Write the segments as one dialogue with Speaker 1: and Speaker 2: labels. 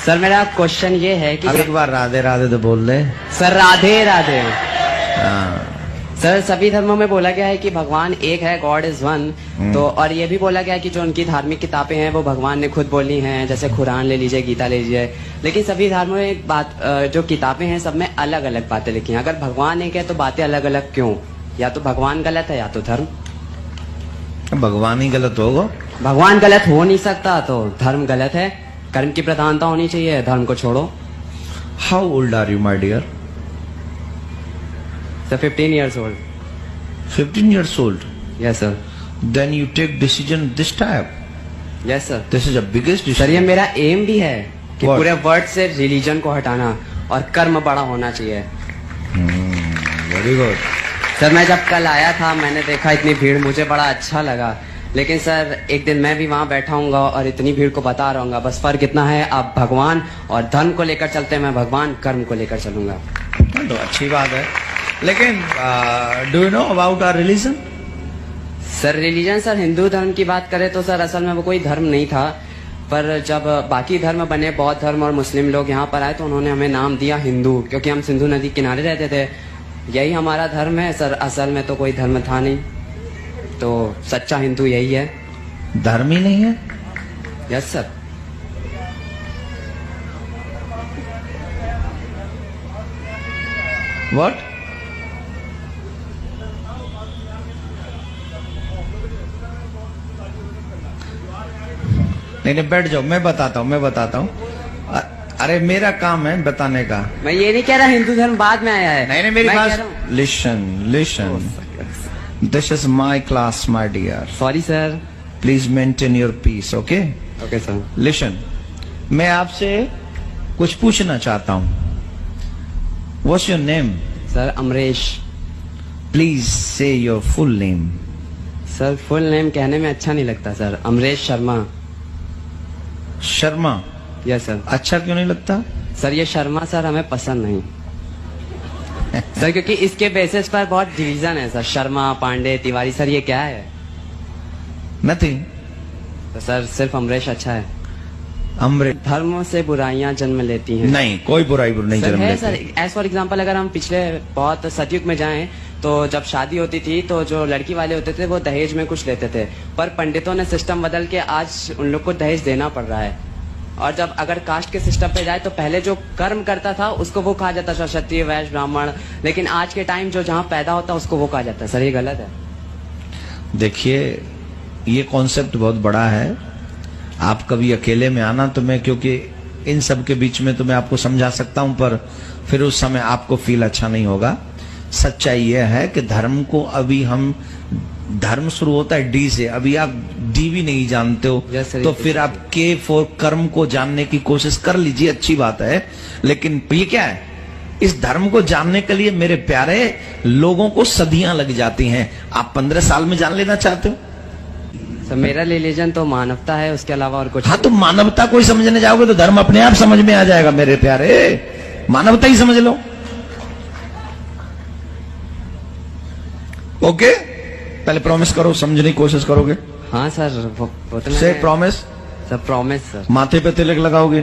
Speaker 1: Sir मेरा question ये है कि
Speaker 2: एक बार राधे राधे तो बोल दे।
Speaker 1: सर राधे राधे।
Speaker 2: हाँ।
Speaker 1: सर सभी धर्मों में बोला गया है कि भगवान एक है, गॉड इज वन। तो और ये भी बोला गया है कि जो उनकी धार्मिक किताबें हैं वो भगवान ने खुद बोली हैं, जैसे कुरान ले लीजिए, गीता ले लीजिए। लेकिन सभी धर्मों में एक बात, जो किताबें हैं सब में अलग अलग बातें लिखी हैं। अगर भगवान एक है तो बातें अलग अलग क्यों? या तो भगवान गलत है या तो धर्म।
Speaker 2: भगवान ही गलत होगा।
Speaker 1: भगवान गलत हो नहीं सकता तो धर्म गलत है। कर्म की प्रधानता होनी चाहिए, धर्म को छोड़ो।
Speaker 2: How old are you my dear?
Speaker 1: Sir 15 years old.
Speaker 2: 15 years old.
Speaker 1: Yes sir.
Speaker 2: Then you take decision this type.
Speaker 1: Yes sir.
Speaker 2: This is the biggest decision.
Speaker 1: Sir ये मेरा एम भी है कि
Speaker 2: What?
Speaker 1: पूरे वर्ल्ड से रिलीजन को हटाना और कर्म बड़ा होना चाहिए।
Speaker 2: Very good.
Speaker 1: सर मैं जब कल आया था मैंने देखा इतनी भीड़, मुझे बड़ा अच्छा लगा। लेकिन सर एक दिन मैं भी वहाँ बैठा हूँगा और इतनी भीड़ को बता रहूंगा। बस फर्क इतना है, आप भगवान और धर्म को लेकर चलते हैं, मैं भगवान कर्म को लेकर चलूंगा।
Speaker 2: तो अच्छी बात है। लेकिन do you know about our religion?
Speaker 1: Sir religion, sir Hindu धर्म की बात करें तो सर असल में वो कोई धर्म नहीं था। पर जब बाकी धर्म बने, बौद्ध धर्म और मुस्लिम लोग यहाँ पर आए तो उन्होंने हमें नाम दिया हिंदू, क्योंकि हम सिंधु नदी किनारे रहते थे। यही हमारा धर्म है सर। असल में तो कोई धर्म था नहीं, तो सच्चा हिंदू यही है।
Speaker 2: धर्म ही नहीं है?
Speaker 1: Yes sir.
Speaker 2: व्हाट? नहीं बैठ जाओ, मैं बताता हूँ। अरे मेरा काम है बताने का।
Speaker 1: मैं ये नहीं कह रहा हिंदू धर्म बाद में आया है।
Speaker 2: नहीं मेरी बात listen. This is my class my dear.
Speaker 1: Sorry sir.
Speaker 2: Please maintain your peace. Okay
Speaker 1: okay sir.
Speaker 2: Listen, मैं आपसे कुछ पूछना चाहता हूँ। What's your name?
Speaker 1: Sir Amresh.
Speaker 2: Please say your full name.
Speaker 1: Sir full name कहने में अच्छा नहीं लगता sir. Amresh Sharma.
Speaker 2: Sharma?
Speaker 1: Yes sir.
Speaker 2: अच्छा क्यों नहीं लगता?
Speaker 1: सर ये शर्मा सर हमें पसंद नहीं सर, क्योंकि इसके बेसिस पर बहुत डिवीजन है सर। शर्मा, पांडे, तिवारी। सर ये क्या है?
Speaker 2: नथिंग।
Speaker 1: तो सर सिर्फ अमरेश अच्छा है।
Speaker 2: अमरेश।
Speaker 1: धर्मों से बुराइयां जन्म लेती हैं।
Speaker 2: नहीं, कोई बुराई नहीं
Speaker 1: सर
Speaker 2: जन्म
Speaker 1: है
Speaker 2: लेती।
Speaker 1: सर। एज फॉर एग्जाम्पल अगर हम पिछले बहुत सतयुग में जाएं तो जब शादी होती थी तो जो लड़की वाले होते थे वो दहेज में कुछ लेते थे, पर पंडितों ने सिस्टम बदल के आज उन लोग को दहेज देना पड़ रहा है। और जब अगर कास्ट के सिस्टम पे जाए तो पहले जो कर्म करता था उसको वो कहा जाता था क्षत्रिय, वैश्य, ब्राह्मण। लेकिन आज के टाइम जो जहाँ पैदा होता है उसको वो कहा जाता है। सर ये गलत है।
Speaker 2: देखिए ये कॉन्सेप्ट बहुत बड़ा है। आप कभी अकेले में आना तो मैं, क्योंकि इन सब के बीच में तो मैं आपको समझा सकता हूं, पर फिर उस समय आपको फील अच्छा नहीं होगा। सच्चाई यह है कि धर्म को अभी हम, धर्म शुरू होता है डी से, अभी आप डी भी नहीं जानते हो। तो फिर आप के फॉर कर्म को जानने की कोशिश कर लीजिए, अच्छी बात है। लेकिन ये क्या है, इस धर्म को जानने के लिए मेरे प्यारे लोगों को सदियां लग जाती हैं। आप 15 साल में जान लेना चाहते हो?
Speaker 1: सर मेरा रिलीजन तो मानवता है, उसके अलावा और कुछ।
Speaker 2: हाँ तो मानवता को ही समझने जाओगे तो धर्म अपने आप समझ में आ जाएगा मेरे प्यारे। मानवता ही समझ लो। ओके, पहले प्रॉमिस करो, समझने की कोशिश करोगे?
Speaker 1: हाँ सर वो तो
Speaker 2: से प्रॉमिस।
Speaker 1: Sir promise sir.
Speaker 2: माथे पे तिलक लगाओगे?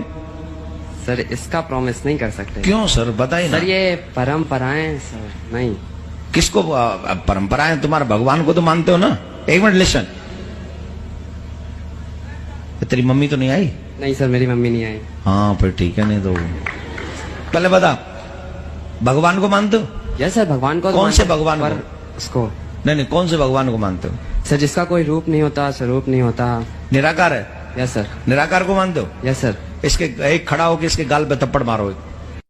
Speaker 1: सर इसका प्रॉमिस नहीं कर सकते।
Speaker 2: क्यों सर, बताइए ना।
Speaker 1: सर ये परंपराएं सर। नहीं।
Speaker 2: किसको परंपराएं? तुम्हारे भगवान को तो मानते हो ना। एक मिनट लिसन, तेरी मम्मी तो नहीं आई?
Speaker 1: नहीं सर मेरी मम्मी नहीं आई।
Speaker 2: हाँ फिर ठीक है। नहीं तो पहले बता, भगवान को मानते हो?
Speaker 1: यस सर भगवान को।
Speaker 2: कौन से भगवान को?
Speaker 1: उसको
Speaker 2: नहीं, कौन से भगवान को मानते हो?
Speaker 1: सर जिसका कोई रूप नहीं होता, स्वरूप नहीं होता।
Speaker 2: निराकार है?
Speaker 1: Yes sir.
Speaker 2: निराकार को मानते हो?
Speaker 1: Yes sir.
Speaker 2: इसके एक खड़ा होकर इसके गाल पे थप्पड़ मारो।